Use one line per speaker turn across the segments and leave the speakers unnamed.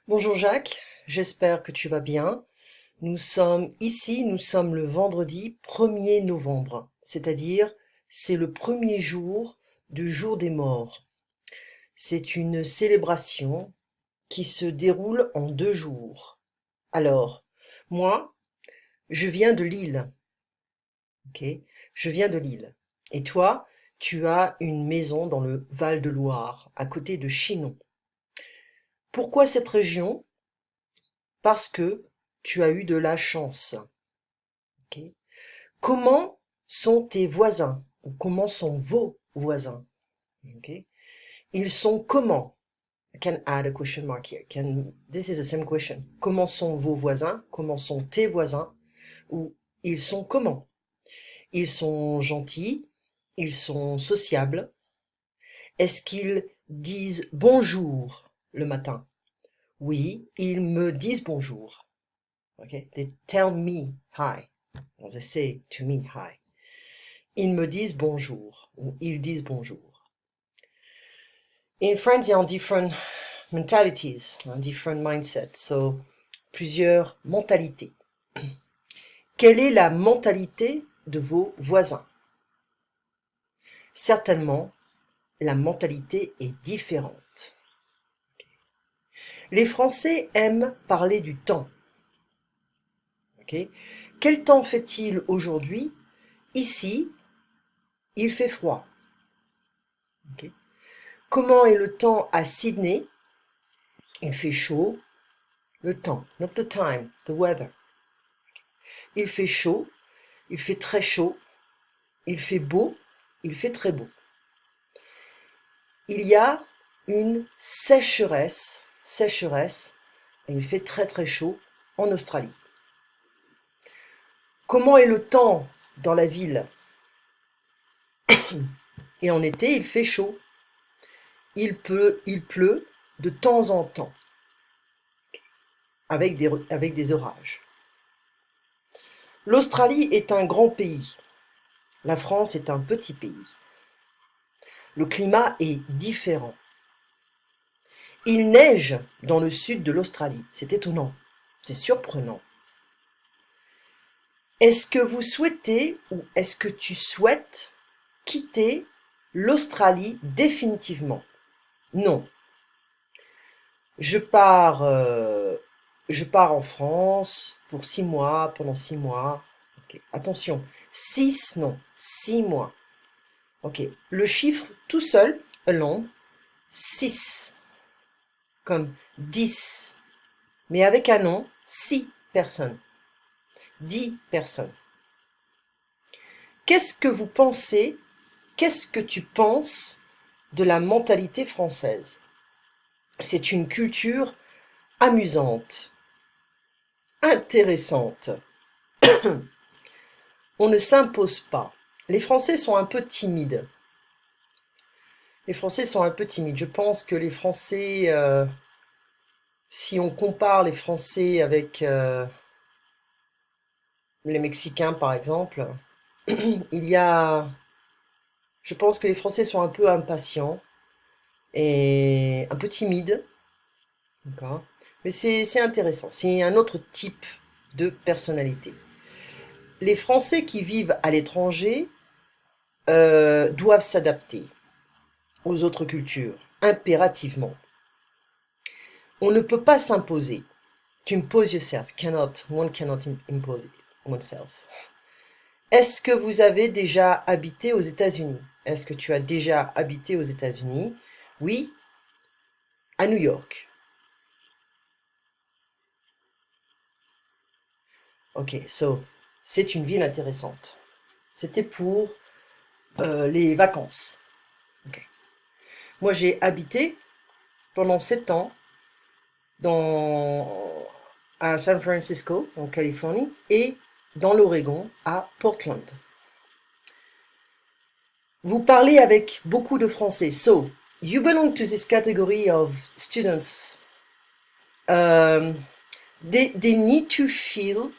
Bonjour Jacques, j'espère que tu vas bien. Nous sommes le vendredi 1er novembre, c'est-à-dire c'est le premier jour du jour des morts. C'est une célébration qui se déroule en 2 jours. Alors, moi, je viens de Lille, ok? Je viens de Lille. Et toi, tu as une maison dans le Val-de-Loire, à côté de Chinon. Pourquoi cette région? Parce que tu as eu de la chance. Ok. Comment sont tes voisins? Ou comment sont vos voisins? Ok. Ils sont comment? I can add a question mark here. This is the same question. Comment sont vos voisins? Comment sont tes voisins? Ou ils sont comment? Ils sont gentils? Ils sont sociables? Est-ce qu'ils disent bonjour le matin? Oui, ils me disent bonjour. Okay? They tell me hi. They say to me hi. Ils me disent bonjour, ou ils disent bonjour. In France, il y a different mentalities, different mindsets, so plusieurs mentalités. Quelle est la mentalité de vos voisins? Certainement, la mentalité est différente. Les Français aiment parler du temps. Okay? Quel temps fait-il aujourd'hui? Ici, il fait froid. Okay? Comment est le temps à Sydney? Il fait chaud. Le temps, not the time, the weather. Il fait chaud, il fait très chaud, il fait beau, il fait très beau. Il y a une sécheresse, et il fait très très chaud en Australie. Comment est le temps dans la ville? Et en été, il fait chaud. Il pleut de temps en temps, avec des orages. L'Australie est un grand pays. La France est un petit pays. Le climat est différent. Il neige dans le sud de l'Australie. C'est étonnant. C'est surprenant. Est-ce que vous souhaitez ou est-ce que tu souhaites quitter l'Australie définitivement? Non. Je pars, je pars en France pour 6 mois, pendant 6 mois. Ok. Attention, 6, non, 6 mois. Ok. Le chiffre tout seul, alone, 6, comme 10. Mais avec un nom, 6 personnes. 10 personnes. Qu'est-ce que vous pensez, qu'est-ce que tu penses de la mentalité française? C'est une culture amusante, intéressante. On ne s'impose pas. Les Français sont un peu timides. Les Français sont un peu timides. Je pense que les Français, si on compare les Français avec les Mexicains par exemple, il y a, je pense que les Français sont un peu impatients et un peu timides, d'accord? Mais c'est intéressant. C'est un autre type de personnalité. Les Français qui vivent à l'étranger doivent s'adapter aux autres cultures, impérativement. On ne peut pas s'imposer. To impose yourself, one cannot impose oneself. Est-ce que vous avez déjà habité aux États-Unis? Est-ce que tu as déjà habité aux États-Unis? Oui, à New York. Ok, so, c'est une ville intéressante. C'était pour les vacances. Okay. Moi, j'ai habité pendant 7 ans à San Francisco, en Californie, et dans l'Oregon, à Portland. Vous parlez avec beaucoup de Français. So, you belong to this category of students. They need to feel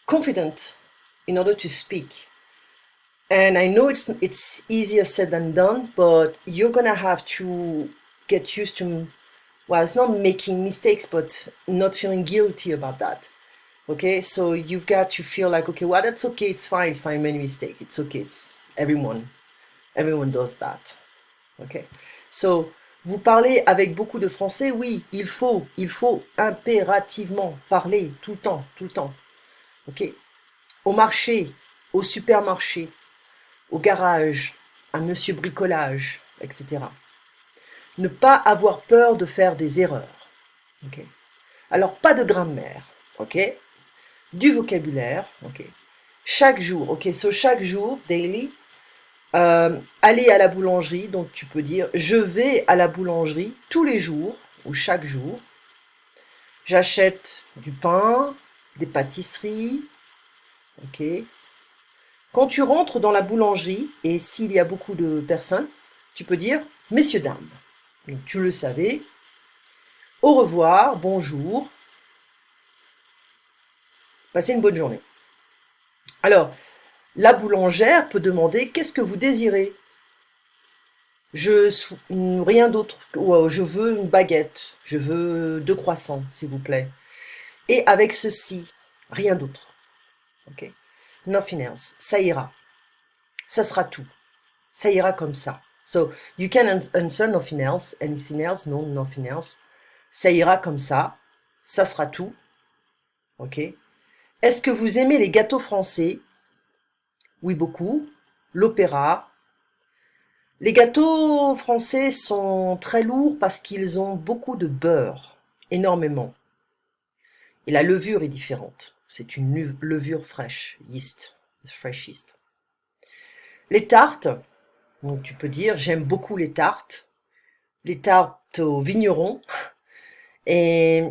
confident in order to speak. And I know it's easier said than done, but you're gonna have to get used to Well, it's not making mistakes, but not feeling guilty about that. Okay, so you've got to feel like, okay, well, that's okay, it's fine, many mistakes, it's okay, it's everyone does that. Okay, so vous parlez avec beaucoup de français, oui, il faut impérativement parler tout le temps. Ok, au marché, au supermarché, au garage, à monsieur bricolage, etc. Ne pas avoir peur de faire des erreurs. Ok. Alors, pas de grammaire, ok. Du vocabulaire, ok. Chaque jour, ok. So, chaque jour, daily, aller à la boulangerie, donc tu peux dire je vais à la boulangerie tous les jours ou chaque jour. J'achète du pain, des pâtisseries, ok. Quand tu rentres dans la boulangerie, et s'il y a beaucoup de personnes, tu peux dire messieurs, dames. Donc, tu le savais. Au revoir, bonjour. Passez une bonne journée. Alors, la boulangère peut demander qu'est-ce que vous désirez? Rien d'autre. Je veux une baguette. Je veux 2 croissants, s'il vous plaît. Et avec ceci, rien d'autre. Ok? Nothing else. Ça ira. Ça sera tout. Ça ira comme ça. So, you can answer nothing else. Anything else? No, nothing else. Ça ira comme ça. Ça sera tout. Ok? Est-ce que vous aimez les gâteaux français? Oui, beaucoup. L'opéra. Les gâteaux français sont très lourds parce qu'ils ont beaucoup de beurre. Énormément. Et la levure est différente. C'est une levure fraîche. Yeast. Fresh yeast. Les tartes. Donc tu peux dire j'aime beaucoup les tartes au vigneron et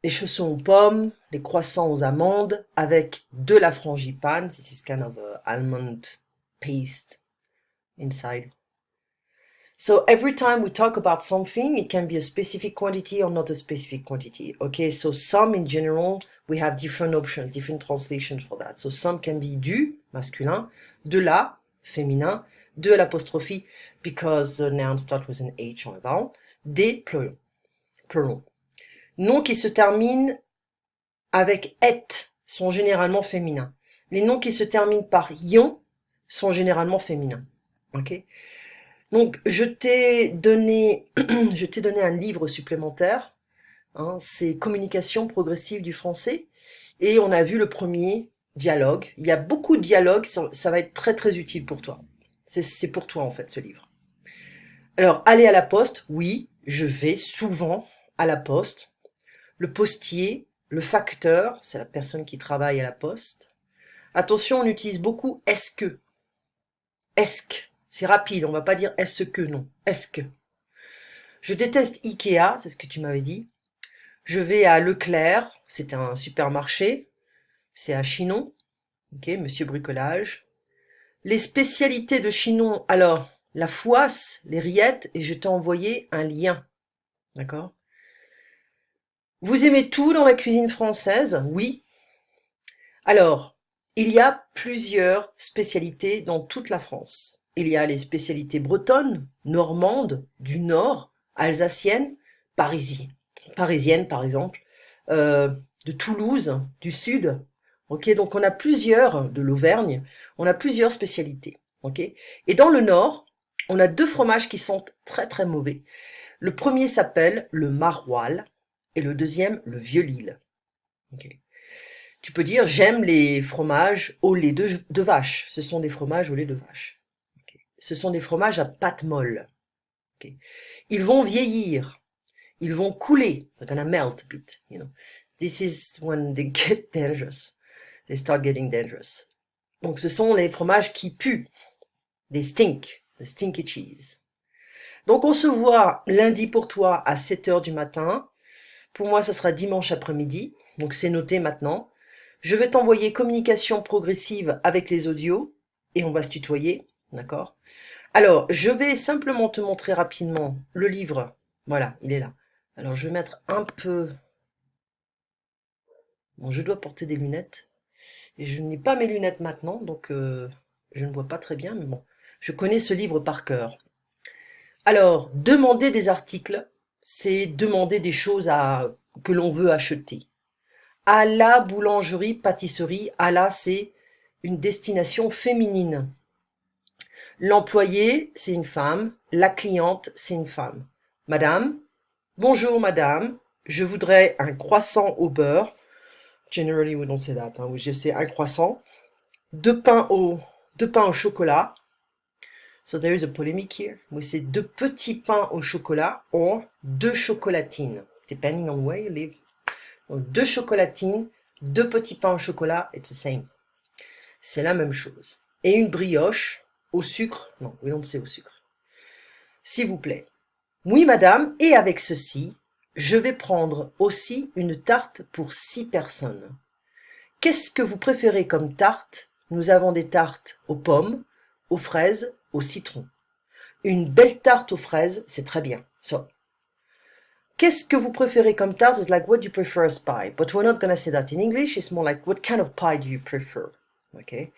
les chaussons aux pommes, les croissants aux amandes avec de la frangipane. This is kind of a almond paste inside. So every time we talk about something, it can be a specific quantity or not a specific quantity. Okay, so some in general, we have different options, different translations for that. So some can be du, masculin, de la, féminin, de l'apostrophe, because the noun start with an H en avant, des, plural. Noms qui se terminent avec et sont généralement féminins. Les noms qui se terminent par ion sont généralement féminins. Ok? Donc, je t'ai donné un livre supplémentaire, hein, c'est Communication progressive du français, et on a vu le premier dialogue. Il y a beaucoup de dialogues, ça va être très très utile pour toi. C'est pour toi en fait ce livre. Alors, aller à la poste, oui, je vais souvent à la poste. Le postier, le facteur, c'est la personne qui travaille à la poste. Attention, on utilise beaucoup est-ce que. Est-ce que. C'est rapide, on va pas dire est-ce que, non. Est-ce que. Je déteste Ikea, c'est ce que tu m'avais dit. Je vais à Leclerc, c'est un supermarché. C'est à Chinon, ok, Monsieur Bricolage. Les spécialités de Chinon, alors, la fouasse, les rillettes, et je t'ai envoyé un lien, d'accord? Vous aimez tout dans la cuisine française? Oui. Alors, il y a plusieurs spécialités dans toute la France. Il y a les spécialités bretonnes, normandes, du nord, alsaciennes, parisiennes par exemple, de Toulouse, du sud. Ok, donc on a plusieurs, de l'Auvergne, on a plusieurs spécialités. Ok, et dans le nord, on a 2 fromages qui sont très très mauvais. Le premier s'appelle le maroilles et le deuxième le vieux-lille. Ok. Tu peux dire j'aime les fromages au lait de vache. Ce sont des fromages au lait de vache. Ok. Ce sont des fromages à pâte molle. Ok. Ils vont vieillir. Ils vont couler. They're gonna melt a bit. You know. This is when they get dangerous. They start getting dangerous. Donc ce sont les fromages qui puent. Des stink. The stinky cheese. Donc on se voit lundi pour toi à 7h du matin. Pour moi, ça sera dimanche après-midi. Donc c'est noté maintenant. Je vais t'envoyer communication progressive avec les audios et on va se tutoyer, d'accord? Alors, je vais simplement te montrer rapidement le livre. Voilà, il est là. Alors, je vais mettre un peu... Bon, je dois porter des lunettes. Et je n'ai pas mes lunettes maintenant, donc je ne vois pas très bien, mais bon. Je connais ce livre par cœur. Alors, demander des articles, c'est demander des choses que l'on veut acheter. À la boulangerie, pâtisserie, à la, c'est une destination féminine. L'employé, c'est une femme. La cliente, c'est une femme. Madame, bonjour madame, je voudrais un croissant au beurre. Generally, we don't say that. Hein. We just say un croissant. Deux pains au chocolat. So there is a polemic here. We say deux petits pains au chocolat or deux chocolatines, depending on where you live. Donc, deux chocolatines, deux petits pains au chocolat, it's the same. C'est la même chose. Et une brioche au sucre. Non, we don't say au sucre. S'il vous plaît. Oui, madame, et avec ceci, je vais prendre aussi une tarte pour 6 personnes. Qu'est-ce que vous préférez comme tarte? Nous avons des tartes aux pommes, aux fraises, au citron. Une belle tarte aux fraises, c'est très bien. So, qu'est-ce que vous préférez comme tarte? It's like, what do you prefer as pie? But we're not going to say that in English. It's more like, what kind of pie do you prefer? Okay.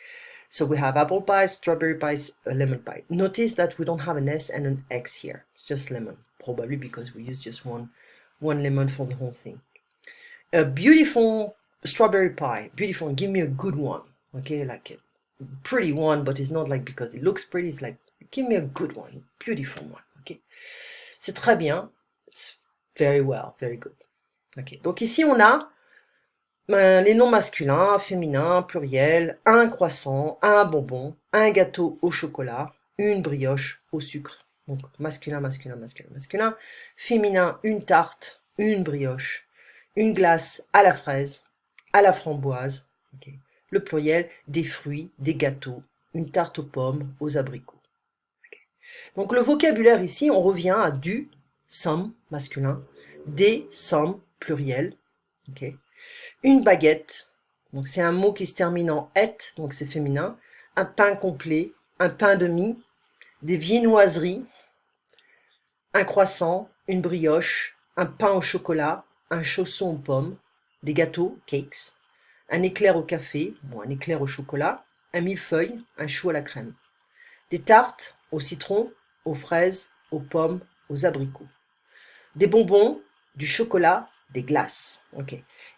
So we have apple pies, strawberry pies, lemon pie. Notice that we don't have an S and an X here. It's just lemon. Probably because we use just one lemon for the whole thing. A beautiful strawberry pie. Beautiful. Give me a good one. Okay, like a pretty one, but it's not like because it looks pretty. It's like, give me a good one. Beautiful one. Okay. C'est très bien. It's very well. Very good. Ok. Donc ici, on a les noms masculins, féminins, pluriels, un croissant, un bonbon, un gâteau au chocolat, une brioche au sucre. Donc masculin, masculin, masculin, masculin. Féminin, une tarte, une brioche, une glace à la fraise, à la framboise. Okay. Le pluriel, des fruits, des gâteaux, une tarte aux pommes, aux abricots. Okay. Donc le vocabulaire ici, on revient à du, some, masculin, des, some, pluriel. Okay. Une baguette, donc c'est un mot qui se termine en et, donc c'est féminin. Un pain complet, un pain de mie, des viennoiseries, un croissant, une brioche, un pain au chocolat, un chausson aux pommes, des gâteaux, cakes, un éclair au café, bon, un éclair au chocolat, un millefeuille, un chou à la crème, des tartes au citron, aux fraises, aux pommes, aux abricots, des bonbons, du chocolat, des glaces. Ok.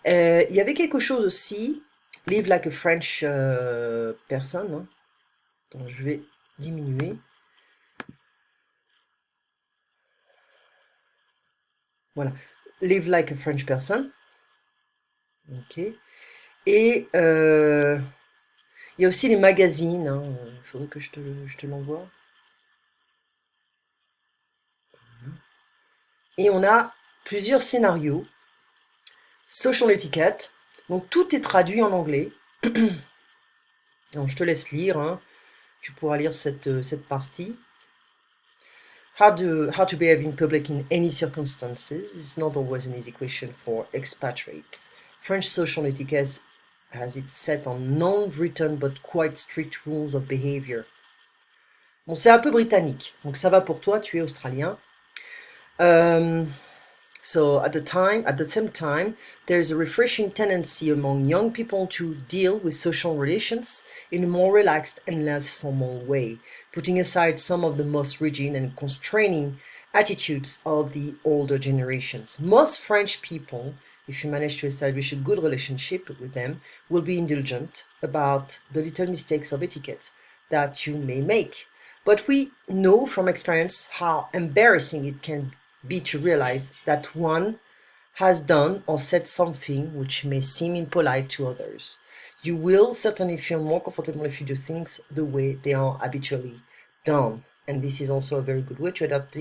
Il y avait quelque chose aussi, live like a French person. Hein. Donc, je vais diminuer. Voilà. Live like a French person. Ok. Et il y a aussi les magazines. Hein. Il faudrait que je te l'envoie. Et on a plusieurs scénarios. Social etiquette. Donc tout est traduit en anglais. Donc je te laisse lire. Hein. Tu pourras lire cette partie. How to behave in public in any circumstances is not always an easy question for expatriates. French social etiquette has it set on non-written but quite strict rules of behavior. Bon, c'est un peu britannique, donc ça va pour toi, tu es australien. So at the same time, there is a refreshing tendency among young people to deal with social relations in a more relaxed and less formal way, putting aside some of the most rigid and constraining attitudes of the older generations. Most French people, if you manage to establish a good relationship with them, will be indulgent about the little mistakes of etiquette that you may make. But we know from experience how embarrassing it can be to realize that one has done or said something which may seem impolite to others. You will certainly feel more comfortable if you do things the way they are habitually done. And this is also a very good way to adapt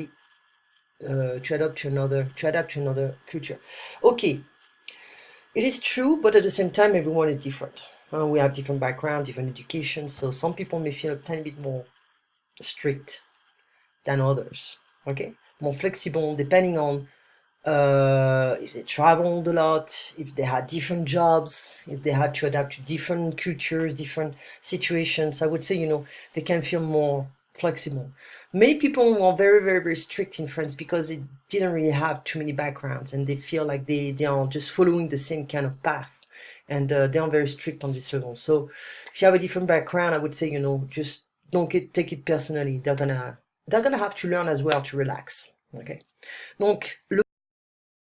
to another culture. Okay, it is true, but at the same time, everyone is different. We have different background, different education, so some people may feel a tiny bit more strict than others. Okay, more flexible depending on if they traveled a lot, if they had different jobs, if they had to adapt to different cultures, different situations. I would say, they can feel more flexible. Many people are very, very, very strict in France because they didn't really have too many backgrounds and they feel like they are just following the same kind of path. And they are very strict on this level. So if you have a different background, I would say, just don't take it personally. They're gonna they're gonna have to learn as well to relax. Okay? Donc, le